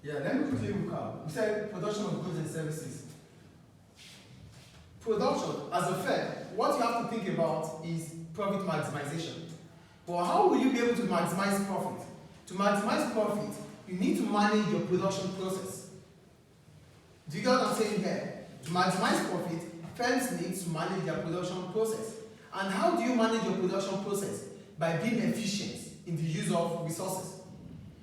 Yeah, let me quickly recap. We said production of goods and services. Production, as a firm, what you have to think about is profit maximization. But how will you be able to maximize profit? To maximize profit, you need to manage your production process. Do you get what I'm saying here? To maximize profit, firms need to manage their production process. And how do you manage your production process? By being efficient in the use of resources.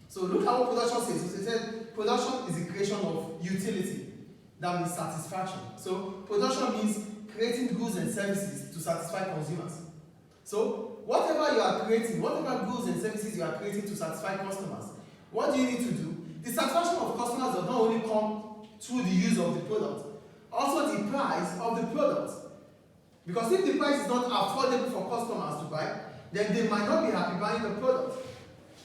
So look at what production says. It said production is the creation of utility. That means satisfaction. So production means creating goods and services to satisfy consumers. So whatever you are creating, whatever goods and services you are creating to satisfy customers, what do you need to do? The satisfaction of customers does not only come through the use of the product, also the price of the product. Because if the price is not affordable for customers to buy, then they might not be happy buying the product.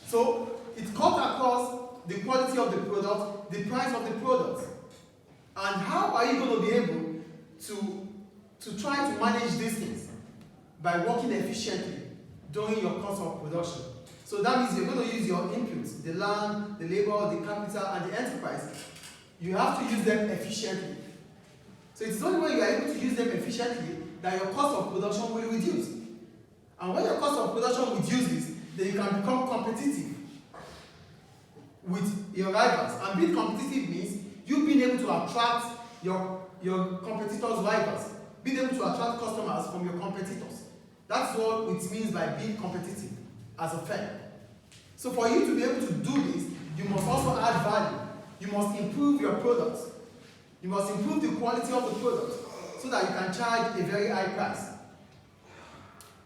So it cuts across the quality of the product, the price of the product. And how are you going to be able to try to manage these things? By working efficiently during your cost of production. So that means you're going to use your inputs, the land, the labor, the capital, and the enterprise. You have to use them efficiently. So it's only when you are able to use them efficiently that your cost of production will reduce. And when your cost of production reduces, then you can become competitive with your rivals. And being competitive means you being able to attract your competitors' rivals, being able to attract customers from your competitors. That's what it means by being competitive as a firm. So for you to be able to do this, you must also add value. You must improve your products. You must improve the quality of the product so that you can charge a very high price.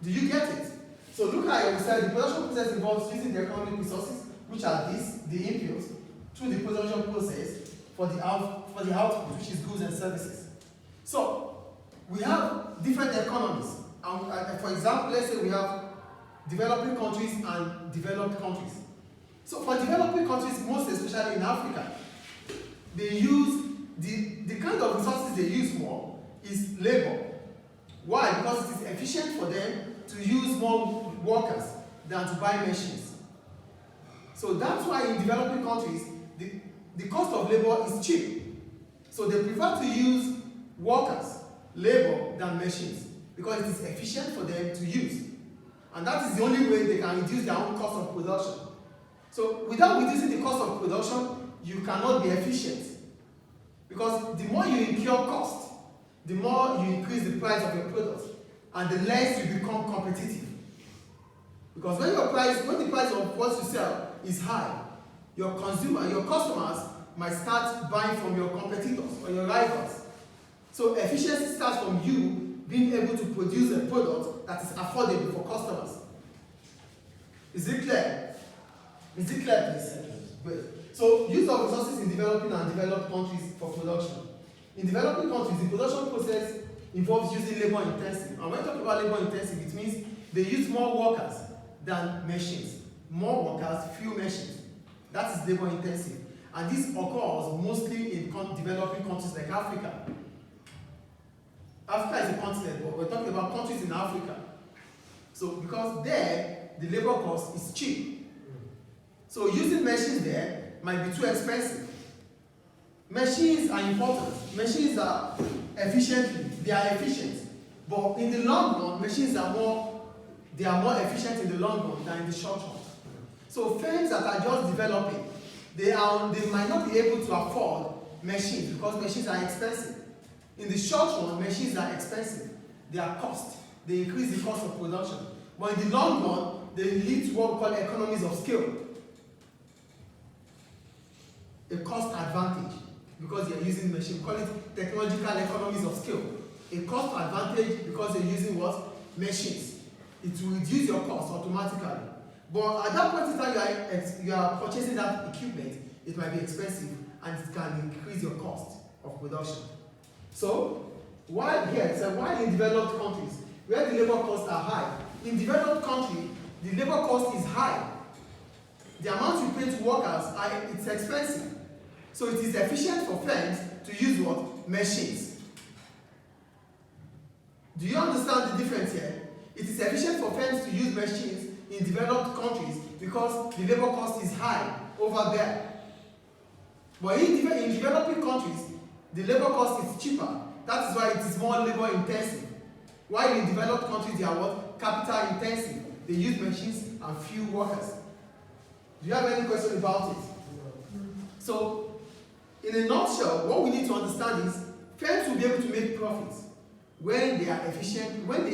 Do you get it? So look at it. We said the production process involves using the economic resources, which are these, the inputs, through the production process for the output, which is goods and services. So we have different economies. For example, let's say we have developing countries and developed countries. So for developing countries, most especially in Africa, they use the kind of resources they use more is labor. Why? Because it is efficient for them to use more workers than to buy machines. So that's why in developing countries, the cost of labor is cheap. So they prefer to use workers, labor, than machines because it is efficient for them to use. And that is the only way they can reduce their own cost of production. So without reducing the cost of production, you cannot be efficient. Because the more you incur cost, the more you increase the price of your product, and the less you become competitive. Because when the price of what you sell is high, your customers might start buying from your competitors or your rivals. So efficiency starts from you being able to produce a product that is affordable for customers. Is it clear? Is it clear, please? Great. So use of resources in developing and developed countries for production. In developing countries, the production process involves using labor intensive. And when we talk about labor intensive, it means they use more workers than machines. More workers, few machines. That is labor intensive. And this occurs mostly in developing countries like Africa. Africa is a continent, but we're talking about countries in Africa. So because there, the labor cost is cheap. So using machines there might be too expensive. Machines are important. Machines are efficient. But in the long run, machines are more efficient in the long run than in the short run. So firms that are just developing, they might not be able to afford machines because machines are expensive. In the short run, machines are expensive. They are cost. They increase the cost of production. But in the long run, they lead to what we call economies of scale. A cost advantage because they are using machines. We call it technological economies of scale. A cost advantage because they're using what? Machines. It will reduce your cost automatically. But at that point in time you are purchasing that equipment, it might be expensive and it can increase your cost of production. So, while in developed countries, where the labor costs are high, in developed countries, the labor cost is high. The amount you pay to workers, it's expensive. So it is efficient for firms to use what? Machines. Do you understand the difference here? It is efficient for firms to use machines in developed countries because the labor cost is high over there. But in developing countries, the labor cost is cheaper. That is why it is more labor intensive. While in developed countries, they are what? Capital intensive. They use machines and few workers. Do you have any question about it? So, in a nutshell, what we need to understand is firms will be able to make profits when they are efficient, when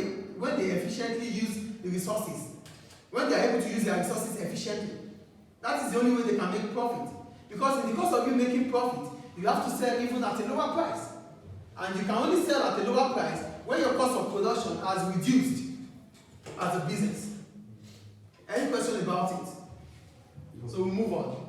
they efficiently use the resources, when they are able to use their resources efficiently. That is the only way they can make profit. Because in the course of you making profit, you have to sell even at a lower price. And you can only sell at a lower price when your cost of production has reduced as a business. Any question about it? So we move on.